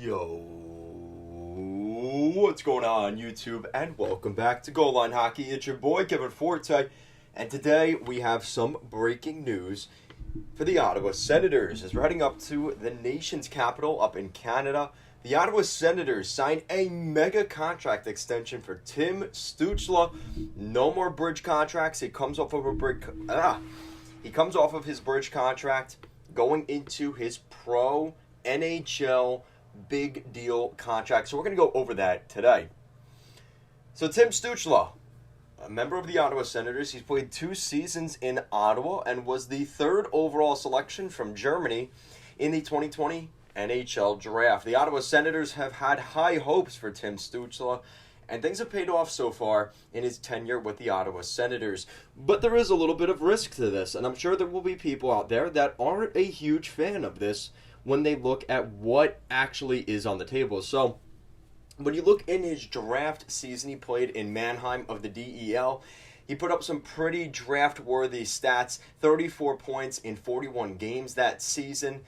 Yo, what's going on YouTube, and welcome back to Goal Line Hockey. It's your boy Kevin Forte, and today we have some breaking news for the Ottawa Senators. As we're heading up to the nation's capital up in Canada, the Ottawa Senators signed a mega contract extension for Tim Stutzle. No more bridge contracts. He comes off of his bridge contract, going into his pro NHL big deal contract. So we're going to go over that today. So Tim Stutzle, a member of the Ottawa Senators, he's played 2 seasons in Ottawa and was the 3rd overall selection from Germany in the 2020 NHL draft. The Ottawa Senators have had high hopes for Tim Stutzle, and things have paid off so far in his tenure with the Ottawa Senators. But there is a little bit of risk to this, and I'm sure there will be people out there that aren't a huge fan of this when they look at what actually is on the table. So when you look in his draft season, he played in Mannheim of the DEL. He put up some pretty draft-worthy stats, 34 points in 41 games that season.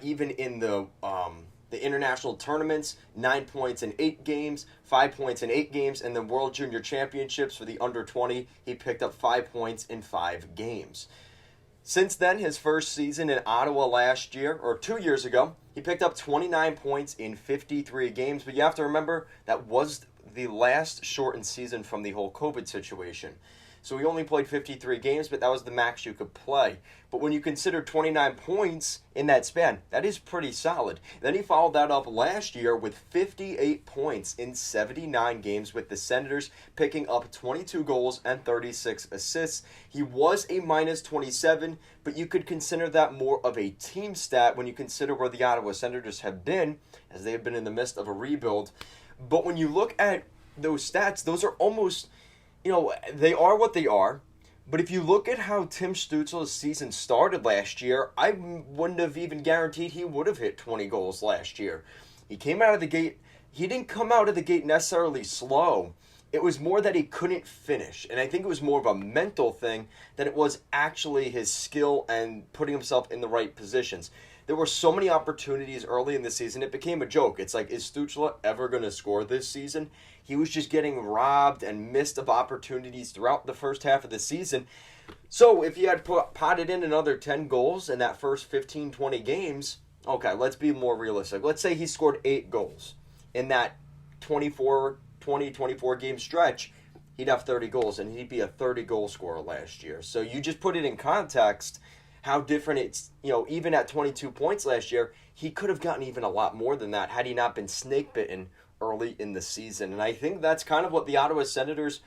Even in the international tournaments, 9 points in 8 games, 5 points in 8 games, and the World Junior Championships for the under 20, he picked up 5 points in 5 games. Since then, his first season in Ottawa last year, or 2 years ago, he picked up 29 points in 53 games. But you have to remember, that was the last shortened season from the whole COVID situation. So he only played 53 games, but that was the max you could play. But when you consider 29 points in that span, that is pretty solid. Then he followed that up last year with 58 points in 79 games with the Senators, picking up 22 goals and 36 assists. He was a minus 27, but you could consider that more of a team stat when you consider where the Ottawa Senators have been, as they have been in the midst of a rebuild. But when you look at those stats, those are almost, they are what they are. But if you look at how Tim Stutzle's season started last year, I wouldn't have even guaranteed he would have hit 20 goals last year. He came out of the gate, he didn't come out of the gate necessarily slow. It was more that he couldn't finish. And I think it was more of a mental thing than it was actually his skill and putting himself in the right positions. There were so many opportunities early in the season, it became a joke. It's like, is Stutzle ever going to score this season? He was just getting robbed and missed of opportunities throughout the first half of the season. So if he had potted in another 10 goals in that first 15, 20 games, okay, let's be more realistic. Let's say he scored 8 goals in that 24 game stretch. He'd have 30 goals, and he'd be a 30-goal scorer last year. So you just put it in context how different it's, even at 22 points last year, he could have gotten even a lot more than that had he not been snake-bitten early in the season. And I think that's kind of what the Ottawa Senators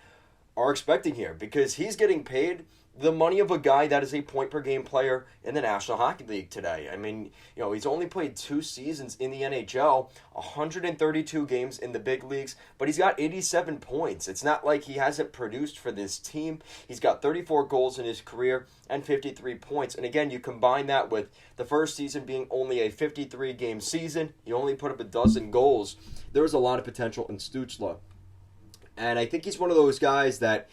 are expecting here, because he's getting paid the money of a guy that is a point-per-game player in the National Hockey League today. I mean, he's only played 2 seasons in the NHL, 132 games in the big leagues, but he's got 87 points. It's not like he hasn't produced for this team. He's got 34 goals in his career and 53 points. And again, you combine that with the first season being only a 53-game season. He only put up a dozen goals. There was a lot of potential in Stutzle. And I think he's one of those guys that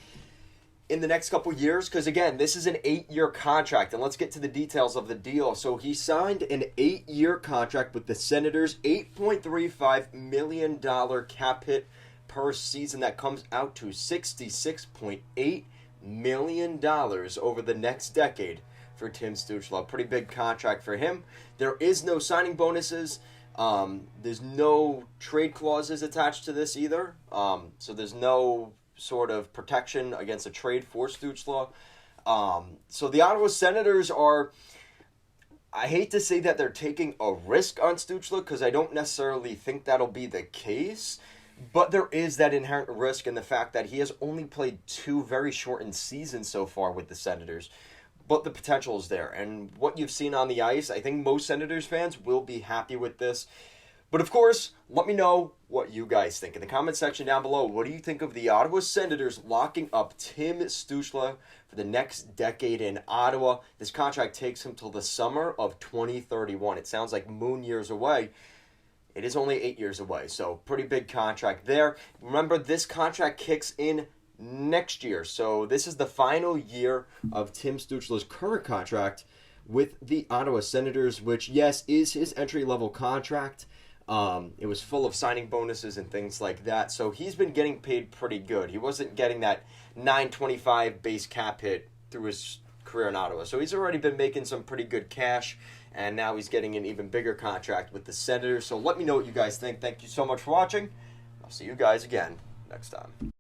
in the next couple years, because again, this is an 8-year contract, and let's get to the details of the deal. So he signed an 8-year contract with the Senators, $8.35 million cap hit per season. That comes out to $66.8 million over the next decade for Tim Stutzle. A pretty big contract for him. There is no signing bonuses. There's no trade clauses attached to this either. So there's no sort of protection against a trade for Stutzle. So the Ottawa Senators are, I hate to say that they're taking a risk on Stutzle, because I don't necessarily think that'll be the case, but there is that inherent risk in the fact that he has only played 2 very shortened seasons so far with the Senators. But the potential is there, and what you've seen on the ice, I think most Senators fans will be happy with this. But of course, let me know what you guys think in the comment section down below. What do you think of the Ottawa Senators locking up Tim Stutzle for the next decade in Ottawa? This contract takes him till the summer of 2031. It sounds like moon years away. It is only 8 years away, so pretty big contract there. Remember, this contract kicks in next year, so this is the final year of Tim Stutzle's current contract with the Ottawa Senators, which, yes, is his entry-level contract. It was full of signing bonuses and things like that. So he's been getting paid pretty good. He wasn't getting that $925 base cap hit through his career in Ottawa. So he's already been making some pretty good cash, and now he's getting an even bigger contract with the Senators. So let me know what you guys think. Thank you so much for watching. I'll see you guys again next time.